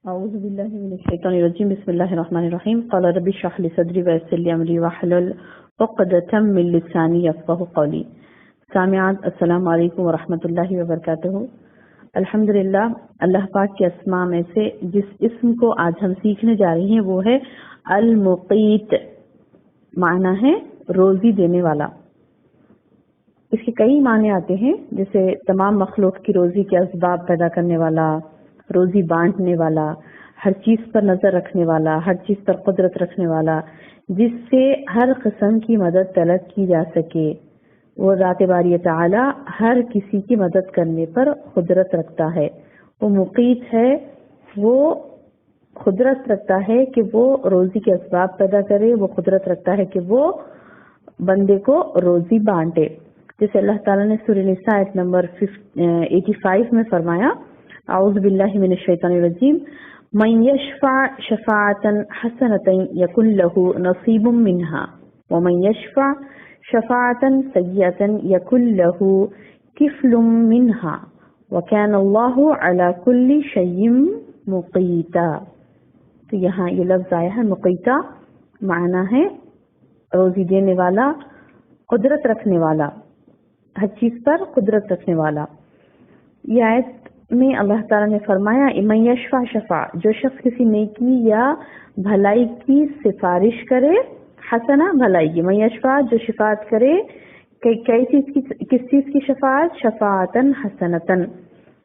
أعوذ بالله من الشيطان الرجيم بسم الله الرحمن الرحيم قال رب اشرح لي صدري ويسر لي أمري واحلل عقدة من لساني يفقهوا قولي. سامعات السلام علیکم ورحمۃ اللہ وبرکاتہ. الحمدللہ اللہ پاک کے اسماء میں سے جس اسم کو آج ہم سیکھنے جا رہے ہیں وہ ہے المقیت. معنی ہے روزی دینے والا. اس کے کئی معنی آتے ہیں، جیسے تمام مخلوق کی روزی کے اسباب پیدا کرنے والا، روزی بانٹنے والا، ہر چیز پر نظر رکھنے والا، ہر چیز پر قدرت رکھنے والا، جس سے ہر قسم کی مدد طلب کی جا سکے. وہ ذات باری تعالی ہر کسی کی مدد کرنے پر قدرت رکھتا ہے. وہ مقیت ہے، وہ قدرت رکھتا ہے کہ وہ روزی کے اسباب پیدا کرے، وہ قدرت رکھتا ہے کہ وہ بندے کو روزی بانٹے. جیسے اللہ تعالیٰ نے سورہ نساء آیت نمبر 85 میں فرمایا، اعوذ باللہ من الشیطان الرجیم، من یشفع شفاعۃ حسنۃ یکن لہ نصیب منہا ومن یشفع شفاعۃ سیئۃ یکن لہ کفل منہا وکان اللہ علی کل شیء مقیتا. تو یہاں یہ لفظ آیا ہے مقیتا، معنی ہے روزی دینے والا، قدرت رکھنے والا، ہر چیز پر قدرت رکھنے والا. یہ آیت میں اللہ تعالیٰ نے فرمایا من یشفع شفاع، جو شخص کسی نیکی یا بھلائی کی سفارش کرے، حسنہ بھلائی کی، من یشفع جو شفاعت کرے، کس چیز کی شفاعت؟ شفاعتن حسنتن،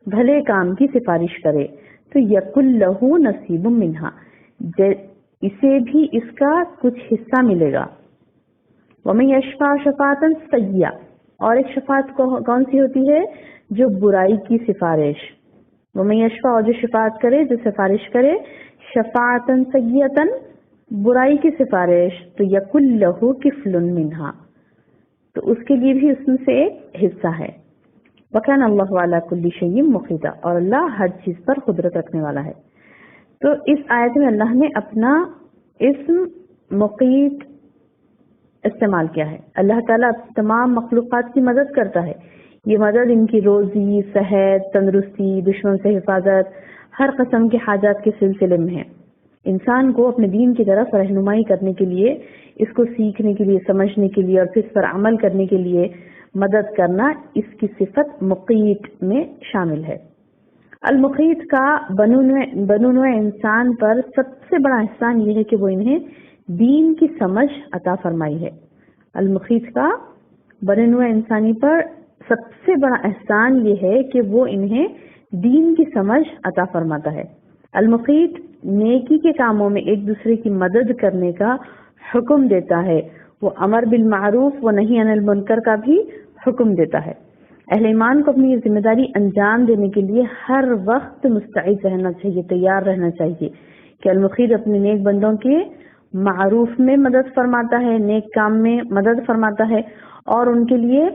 بھلے کام کی سفارش کرے، تو یکن لہ نصیب منہا، اسے بھی اس کا کچھ حصہ ملے گا. ومن یشفع شفاعتن سیئہ، اور ایک شفاعت کون سی ہوتی ہے؟ جو برائی کی سفارش. ومن یشفع، اور جو شفاعت کرے، جو سفارش کرے، شفاعتن سیئتن، برائی کی سفارش، تو یکن لہ کفل منہا، تو اس کے لیے بھی اس میں سے ایک حصہ ہے. وکان اللہ علی کل شیء مقیتا، اور اللہ ہر چیز پر قدرت رکھنے والا ہے. تو اس آیت میں اللہ نے اپنا اسم مقیت استعمال کیا ہے. اللہ تعالیٰ تمام مخلوقات کی مدد کرتا ہے. یہ مدد ان کی روزی، صحت، تندرستی، دشمن سے حفاظت، ہر قسم کے حاجات کے سلسلے میں ہے. انسان کو اپنے دین کی طرف رہنمائی کرنے کے لیے، اس کو سیکھنے کے لیے، سمجھنے کے لیے اور پھر اس پر عمل کرنے کے لیے مدد کرنا، اس کی صفت مقیت میں شامل ہے. المقیت کا بنو نوع انسان پر سب سے بڑا احسان یہ ہے کہ وہ انہیں دین کی سمجھ عطا فرمائی ہے. المقیت کا بنو نوع انسانی پر سب سے بڑا احسان یہ ہے کہ وہ انہیں دین کی سمجھ عطا فرماتا ہے. المقیت نیکی کے کاموں میں ایک دوسرے کی مدد کرنے کا حکم دیتا ہے. وہ امر بالمعروف و نہی عن المنکر کا بھی حکم دیتا ہے. اہل ایمان کو اپنی یہ ذمہ داری انجام دینے کے لیے ہر وقت مستعد رہنا چاہیے، تیار رہنا چاہیے کہ المقیت اپنے نیک بندوں کے معروف میں مدد فرماتا ہے، نیک کام میں مدد فرماتا ہے، اور ان کے لیے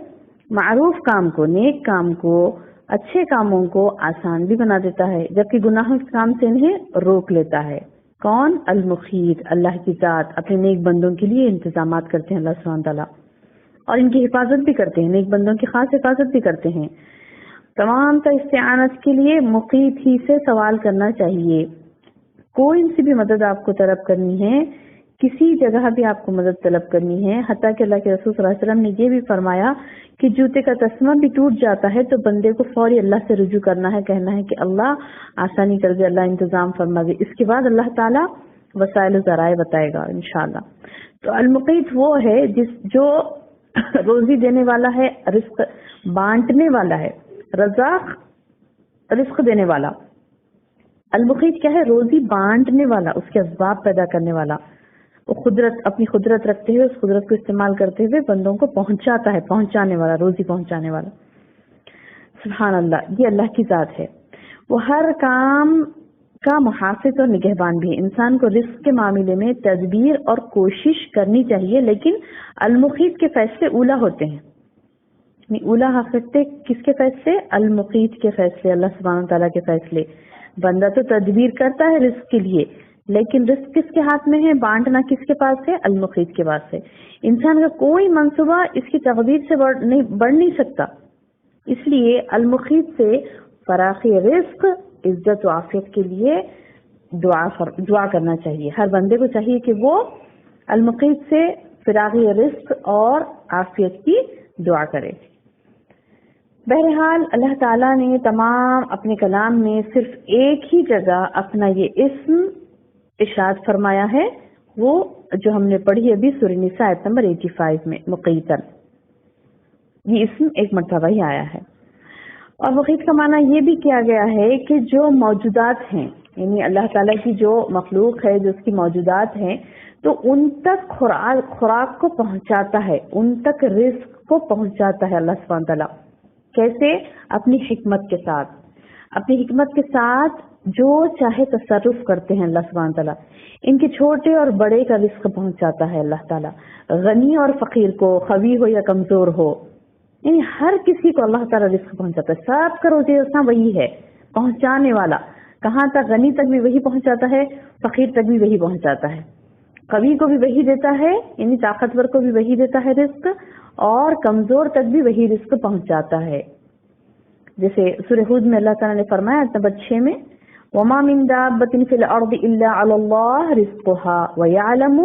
معروف کام کو، نیک کام کو، اچھے کاموں کو آسان بھی بنا دیتا ہے، جبکہ گناہوں کے کام سے انہیں روک لیتا ہے. کون؟ المقیت، اللہ کی ذات اپنے نیک بندوں کے لیے انتظامات کرتے ہیں اللہ سبحانہ تعالیٰ، اور ان کی حفاظت بھی کرتے ہیں، نیک بندوں کی خاص حفاظت بھی کرتے ہیں. تمام تا استعانت کے لیے مقیت ہی سے سوال کرنا چاہیے. کوئی سے بھی مدد آپ کو طلب کرنی ہے، کسی جگہ بھی آپ کو مدد طلب کرنی ہے، حتیٰ کہ اللہ کے رسول صلی اللہ علیہ وسلم نے یہ بھی فرمایا کہ جوتے کا تسمہ بھی ٹوٹ جاتا ہے تو بندے کو فوری اللہ سے رجوع کرنا ہے، کہنا ہے کہ اللہ آسانی کر دے، اللہ انتظام فرما دے. اس کے بعد اللہ تعالیٰ وسائل و ذرائع بتائے گا انشاءاللہ. تو المقیت وہ ہے جو روزی دینے والا ہے، رزق بانٹنے والا ہے، رزاق رزق دینے والا. المقیت کیا ہے؟ روزی بانٹنے والا، اس کے اسباب پیدا کرنے والا. وہ اپنی قدرت رکھتے ہوئے، اس قدرت کو استعمال کرتے ہوئے بندوں کو پہنچاتا ہے، پہنچانے والا، روزی پہنچانے والا. سبحان اللہ، یہ اللہ کی ذات ہے. وہ ہر کام کا محافظ اور نگہبان بھی ہے. انسان کو رزق کے معاملے میں تدبیر اور کوشش کرنی چاہیے، لیکن المقیت کے فیصلے اولا ہوتے ہیں. اولا حقیقت کس کے فیصلے؟ المقیت کے فیصلے، اللہ سبحانہ تعالیٰ کے فیصلے. بندہ تو تدبیر کرتا ہے رزق کے لیے، لیکن رزق کس کے ہاتھ میں ہے؟ بانٹنا کس کے پاس ہے؟ المقیت کے پاس ہے. انسان کا کوئی منصوبہ اس کی تقدیر سے بڑھ نہیں سکتا. اس لیے المقیت سے فراخی رزق، عزت و عافیت کے لیے دعا کرنا چاہیے. ہر بندے کو چاہیے کہ وہ المقیت سے فراغی رزق اور عافیت کی دعا کرے. بہرحال اللہ تعالیٰ نے تمام اپنے کلام میں صرف ایک ہی جگہ اپنا یہ اسم ارشاد فرمایا ہے، وہ جو ہم نے پڑھی ابھی سورہ نساء آیت نمبر 85 میں مقیتاً. یہ اسم ایک مرتبہ ہی آیا ہے. اور مقیت کا معنی یہ بھی کیا گیا ہے کہ جو موجودات ہیں، یعنی اللہ تعالیٰ کی جو مخلوق ہے، جو اس کی موجودات ہیں، تو ان تک خوراک کو پہنچاتا ہے، ان تک رزق کو پہنچاتا ہے اللہ سبحانہ تعالیٰ. کیسے؟ اپنی حکمت کے ساتھ. اپنی حکمت کے ساتھ جو چاہے تصرف کرتے ہیں اللہ سبحانہ تعالیٰ. ان کے چھوٹے اور بڑے کا رزق پہنچاتا ہے اللہ تعالیٰ، غنی اور فقیر کو، قوی ہو یا کمزور ہو، یعنی ہر کسی کو اللہ تعالیٰ رزق پہنچاتا ہے. سب کا روزی رساں وہی ہے، پہنچانے والا. کہاں تک؟ غنی تک بھی وہی پہنچاتا ہے، فقیر تک بھی وہی پہنچاتا ہے، قوی کو بھی وہی دیتا ہے، یعنی طاقتور کو بھی وہی دیتا ہے رزق، اور کمزور تک بھی وہی رزق پہنچاتا ہے. جیسے سورہ ہود میں اللہ تعالیٰ نے فرمایا آیت نمبر 6 میں وَمَا مِن دَابَّةٍ فِي الْأَرْضِ إِلَّا عَلَى اللَّهِ رِزْقُهَا وَيَعْلَمُ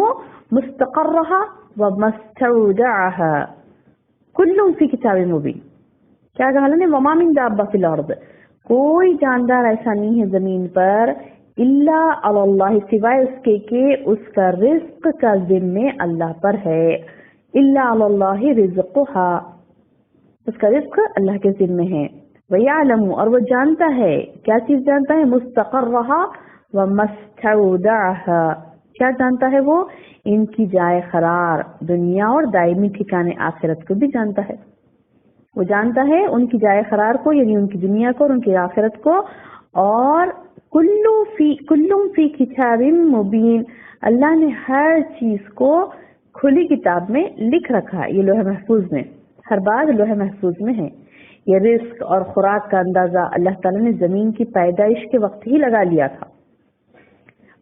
مُسْتَقَرَّهَا وَمَسْتَوْدَعَهَا كُلٌّ فِي كِتَابٍ مُبِينٍ. کیا کہا نے؟ وَمَا مِن دَابَّةٍ فِي الْأَرْضِ، کوئی جاندار ایسا نہیں ہے زمین پر، الا علی اللہ، سوائے اس کے کہ اس کا رزق کا ذمہ اللہ پر ہے. الا علی اللہ رزقها، اس کا رزق اللہ کے ذمہ ہے. وَيَعْلَمُ، اور وہ جانتا ہے. کیا چیز جانتا ہے؟ مستقرها وَمَسْتَوْدَعَهَا، کیا جانتا ہے وہ؟ ان کی جائے قرار دنیا اور دائمی ٹھکانے آخرت کو بھی جانتا ہے. وہ جانتا ہے ان کی جائے قرار کو، یعنی ان کی دنیا کو اور ان کی آخرت کو. اور کلّ فی کتاب مبین، اللہ نے ہر چیز کو کھلی کتاب میں لکھ رکھا ہے. یہ لوح محفوظ میں، ہر بات لوح محفوظ میں ہے. یہ رزق اور خوراک کا اندازہ اللہ تعالیٰ نے زمین کی پیدائش کے وقت ہی لگا لیا تھا.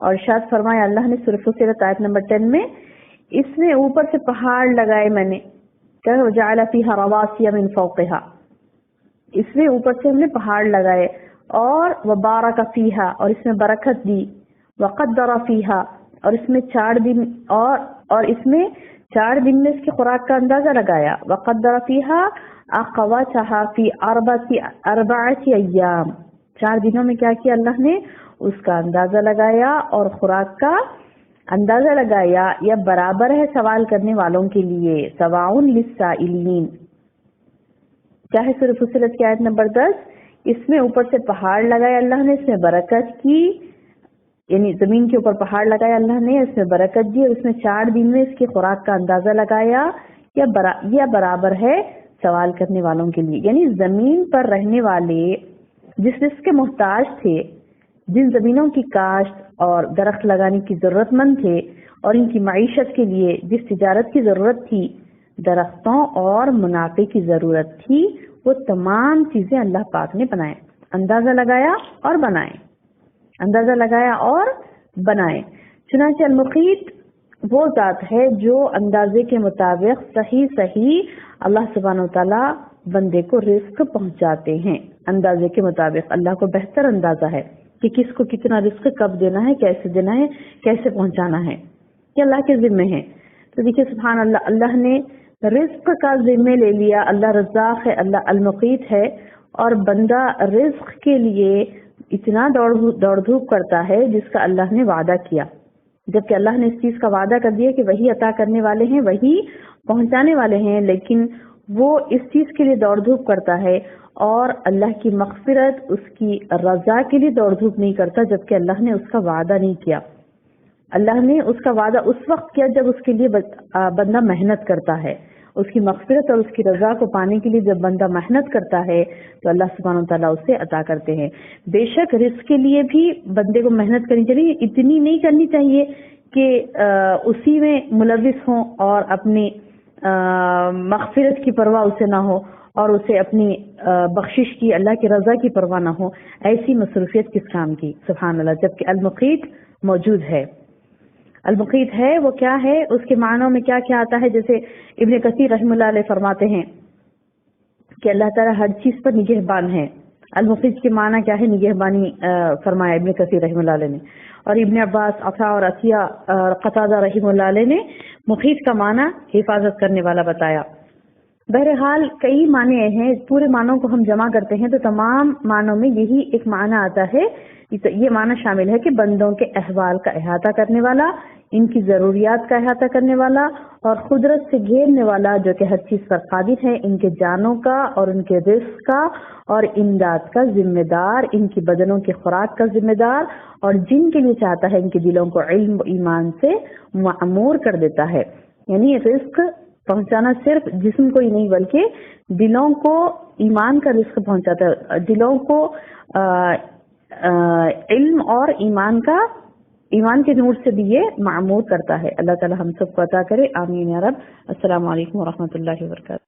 اور ارشاد فرمایا اللہ نے سورہ فصلت آیت نمبر 10 میں، اس میں اوپر سے پہاڑ لگائے میں نے، وَجَعَلَ فِيهَا رَوَاسِيَ مِن فَوْقِهَا، اس میں اوپر سے ہم نے پہاڑ لگائے. اور وَبَارَكَ فِيهَا، اور اس میں برکت دی. وَقَدَّرَ فِيهَا، اور اس میں 4 دن اور اس میں 4 دن میں اس کی خوراک کا اندازہ لگایا. وَقَدَّرَ فِيهَا أَقْوَاتَهَا فِي أَرْبَعَةِ أَيَّامٍ، 4 دنوں میں کیا کیا اللہ نے؟ اس کا اندازہ لگایا اور خوراک کا اندازہ لگایا. یا برابر ہے سوال کرنے والوں کے لیے، سواء للسائلین. کیا ہے سورہ فصلت کی آیت نمبر 10؟ اس میں اوپر سے پہاڑ لگایا اللہ نے، اس میں برکت کی، یعنی زمین کے اوپر پہاڑ لگایا اللہ نے، اس میں برکت دی، اور اس میں 4 دن میں اس کی خوراک کا اندازہ لگایا. یا برابر ہے سوال کرنے والوں کے لیے، یعنی زمین پر رہنے والے جس رزق کے محتاج تھے، جن زمینوں کی کاشت اور درخت لگانے کی ضرورت مند تھے، اور ان کی معیشت کے لیے جس تجارت کی ضرورت تھی، درختوں اور منافع کی ضرورت تھی، وہ تمام چیزیں اللہ پاک نے بنائے. اندازہ لگایا اور بنائے، اندازہ لگایا اور بنائے. چنانچہ المقیت وہ ذات ہے جو اندازے کے مطابق صحیح اللہ سبحانہ وتعالی بندے کو رزق پہنچاتے ہیں. اندازے کے مطابق اللہ کو بہتر اندازہ ہے کہ کس کو کتنا رزق کب دینا ہے، کیسے دینا ہے، کیسے پہنچانا ہے، یہ اللہ کے ذمہ ہے. تو دیکھیے سبحان اللہ، اللہ نے رزق کا ذمہ لے لیا. اللہ رزاق ہے، اللہ المقیت ہے، اور بندہ رزق کے لیے اتنا دوڑ دھوپ کرتا ہے جس کا اللہ نے وعدہ کیا. جبکہ اللہ نے اس چیز کا وعدہ کر دیا کہ وہی عطا کرنے والے ہیں، وہی پہنچانے والے ہیں، لیکن وہ اس چیز کے لیے دوڑ دھوپ کرتا ہے اور اللہ کی مغفرت، اس کی رضا کے لیے دوڑ دھوپ نہیں کرتا، جبکہ اللہ نے اس کا وعدہ نہیں کیا. اللہ نے اس کا وعدہ اس وقت کیا جب اس کے لیے بندہ محنت کرتا ہے. اس کی مغفرت اور اس کی رضا کو پانے کے لیے جب بندہ محنت کرتا ہے تو اللہ سبحانہ وتعالیٰ اسے عطا کرتے ہیں. بے شک رزق کے لیے بھی بندے کو محنت کرنی چاہیے، اتنی نہیں کرنی چاہیے کہ اسی میں ملوث ہوں اور اپنی مغفرت کی پرواہ اسے نہ ہو، اور اسے اپنی بخشش کی، اللہ کی رضا کی پرواہ نہ ہو. ایسی مصروفیت کس کام کی؟ سبحان اللہ. جبکہ المقیت موجود ہے. المقیت ہے وہ کیا ہے، اس کے معنوں میں کیا کیا آتا ہے. جیسے ابن کثیر رحمہ اللہ علیہ فرماتے ہیں کہ اللہ تعالیٰ ہر چیز پر نگہبان ہے، المخیج کے معنی کیا ہے؟ نگہبانی فرمایا ابن کثیر رحمہ اللہ علیہ نے، اور ابن عباس، عطا اور عطیہ قتادہ رحمہ اللہ علیہ نے مخیج کا معنی حفاظت کرنے والا بتایا۔ بہرحال کئی معنی ہیں، پورے معنوں کو ہم جمع کرتے ہیں تو تمام معنوں میں یہی ایک معنی آتا ہے، یہ معنی شامل ہے کہ بندوں کے احوال کا احاطہ کرنے والا، ان کی ضروریات کا احاطہ کرنے والا، اور قدرت سے گھیرنے والا جو کہ ہر چیز پر قادر ہے، ان کے جانوں کا اور ان کے رزق کا اور امداد کا ذمہ دار، ان کی بدنوں کی خوراک کا ذمہ دار، اور جن کے لیے چاہتا ہے ان کے دلوں کو علم و ایمان سے معمور کر دیتا ہے۔ یعنی رزق پہنچانا صرف جسم کو ہی نہیں بلکہ دلوں کو ایمان کا رزق پہنچاتا ہے، دلوں کو علم اور ایمان کے نور سے بھی یہ معمور کرتا ہے۔ اللہ تعالی ہم سب کو عطا کرے، آمین یا رب۔ السلام علیکم ورحمۃ اللہ وبرکاتہ۔